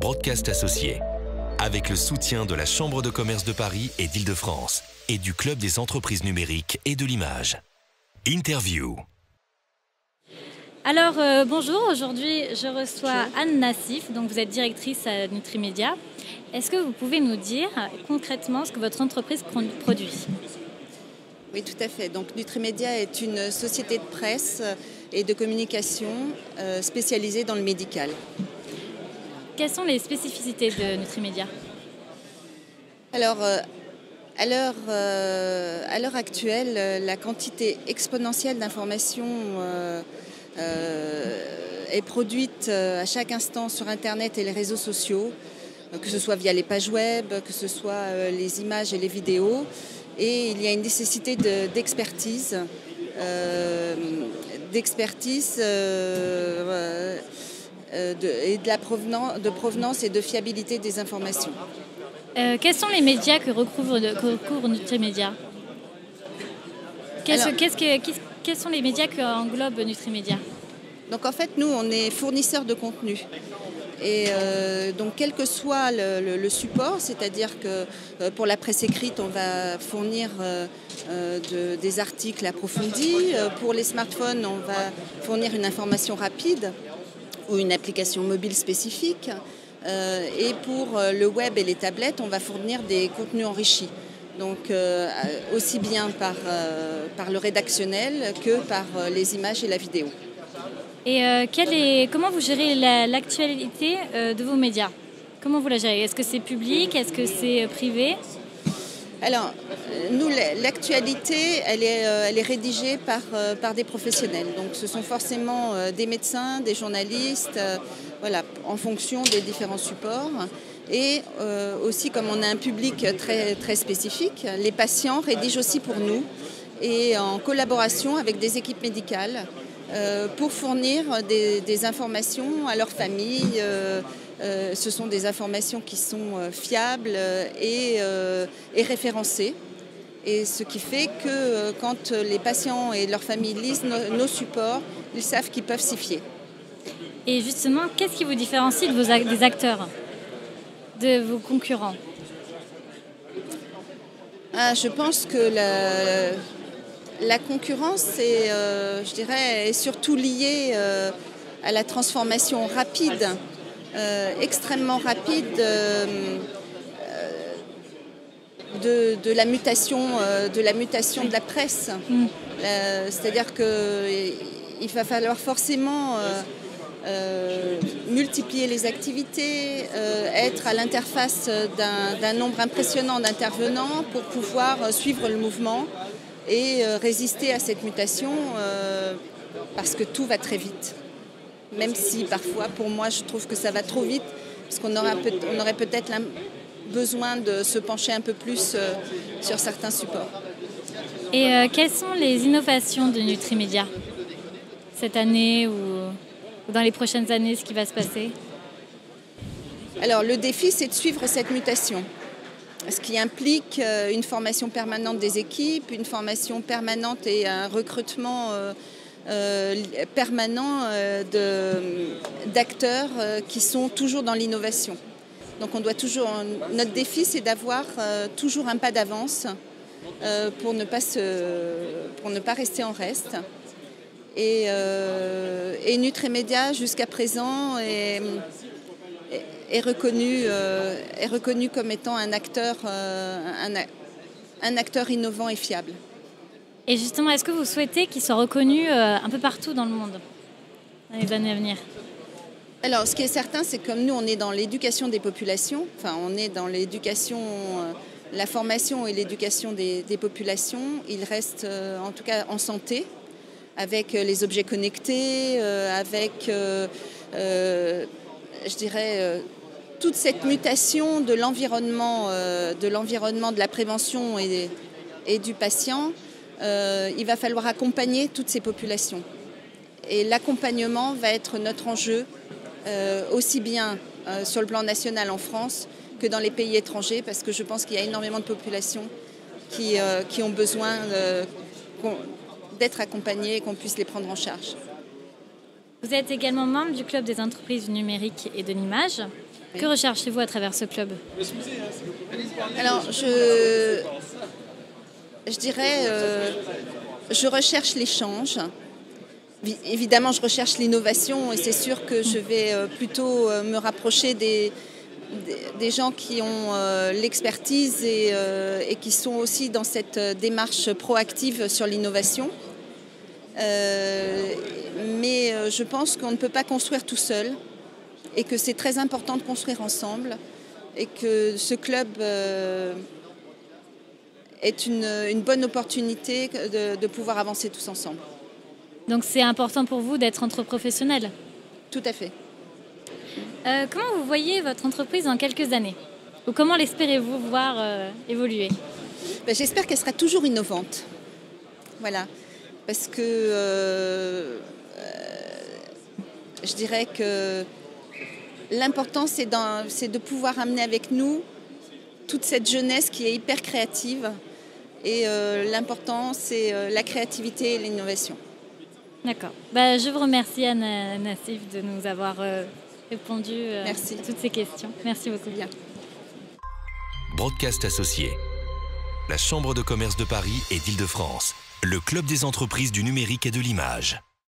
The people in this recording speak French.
Broadcast Associés, avec le soutien de la Chambre de commerce de Paris et d'Île-de-France et du Club des entreprises numériques et de l'image. Interview. Alors bonjour, aujourd'hui je reçois Anne Nassif, donc vous êtes directrice à Nutrimédia. Est-ce que vous pouvez nous dire concrètement ce que votre entreprise produit ? Oui, tout à fait. Donc Nutrimédia est une société de presse et de communication spécialisée dans le médical. Quelles sont les spécificités de Nutrimédia ? Alors, à l'heure actuelle, la quantité exponentielle d'informations est produite à chaque instant sur Internet et les réseaux sociaux, que ce soit via les pages web, que ce soit les images et les vidéos. Et il y a une nécessité d'expertise et de provenance et de fiabilité des informations. Quels sont les médias que recouvre Nutrimédia ? Quels sont les médias qu'englobe Nutrimédia ? Donc en fait, nous, on est fournisseurs de contenu. Et donc quel que soit le support, c'est-à-dire que pour la presse écrite, on va fournir des articles approfondis. Pour les smartphones, on va fournir une information rapide ou une application mobile spécifique. Et pour le web et les tablettes, on va fournir des contenus enrichis. Donc aussi bien par le rédactionnel que par les images et la vidéo. Et comment vous gérez l'actualité de vos médias ? Comment vous la gérez ? Est-ce que c'est public ? Est-ce que c'est privé ? Alors, nous, l'actualité, elle est rédigée par des professionnels. Donc, ce sont forcément des médecins, des journalistes, en fonction des différents supports. Et aussi, comme on a un public très, très spécifique, les patients rédigent aussi pour nous et en collaboration avec des équipes médicales pour fournir des informations à leur famille. Ce sont des informations qui sont fiables et référencées. Et ce qui fait que quand les patients et leurs familles lisent nos supports, ils savent qu'ils peuvent s'y fier. Et justement, qu'est-ce qui vous différencie des acteurs, de vos concurrents ? Je pense que la concurrence est surtout liée à la transformation rapide, extrêmement rapide de la mutation de la presse. C'est-à-dire qu'il va falloir forcément multiplier les activités, être à l'interface d'un nombre impressionnant d'intervenants pour pouvoir suivre le mouvement et résister à cette mutation parce que tout va très vite. Même si parfois, pour moi, je trouve que ça va trop vite parce qu'on aurait peut-être besoin de se pencher un peu plus sur certains supports. Et quelles sont les innovations de Nutrimédia cette année ou dans les prochaines années, ce qui va se passer ? Alors, le défi, c'est de suivre cette mutation. Ce qui implique une formation permanente des équipes, une formation permanente et un recrutement permanent d'acteurs qui sont toujours dans l'innovation. Donc notre défi, c'est d'avoir toujours un pas d'avance pour ne pas rester en reste. Et Nutrimédia, jusqu'à présent, est reconnu comme étant un acteur innovant et fiable. Et justement, est-ce que vous souhaitez qu'il soit reconnu un peu partout dans le monde dans les années à venir ? Alors, ce qui est certain, c'est que comme nous, on est dans l'éducation des populations, on est dans la formation et l'éducation des populations, il reste en tout cas en santé, avec les objets connectés, avec toute cette mutation de l'environnement, de la prévention et du patient. Il va falloir accompagner toutes ces populations. Et l'accompagnement va être notre enjeu, aussi bien sur le plan national en France que dans les pays étrangers, parce que je pense qu'il y a énormément de populations qui ont besoin d'être accompagnées et qu'on puisse les prendre en charge. Vous êtes également membre du Club des entreprises numériques et de l'image. Que recherchez-vous à travers ce club? Alors, je dirais, je recherche l'échange. Évidemment, je recherche l'innovation et c'est sûr que je vais plutôt me rapprocher des gens qui ont l'expertise et qui sont aussi dans cette démarche proactive sur l'innovation. Mais je pense qu'on ne peut pas construire tout seul et que c'est très important de construire ensemble et que ce club est une bonne opportunité de pouvoir avancer tous ensemble. Donc c'est important pour vous d'être entre professionnels? Tout à fait. Comment vous voyez votre entreprise dans quelques années? Ou comment l'espérez-vous voir évoluer? J'espère qu'elle sera toujours innovante. Voilà. Parce que je dirais que l'important, c'est de pouvoir amener avec nous toute cette jeunesse qui est hyper créative. Et l'important, c'est la créativité et l'innovation. D'accord. Je vous remercie, Anne Nassif, de nous avoir répondu à toutes ces questions. Merci beaucoup. Bien. Broadcast associé. La Chambre de commerce de Paris et d'Île-de-France. Le club des entreprises du numérique et de l'image.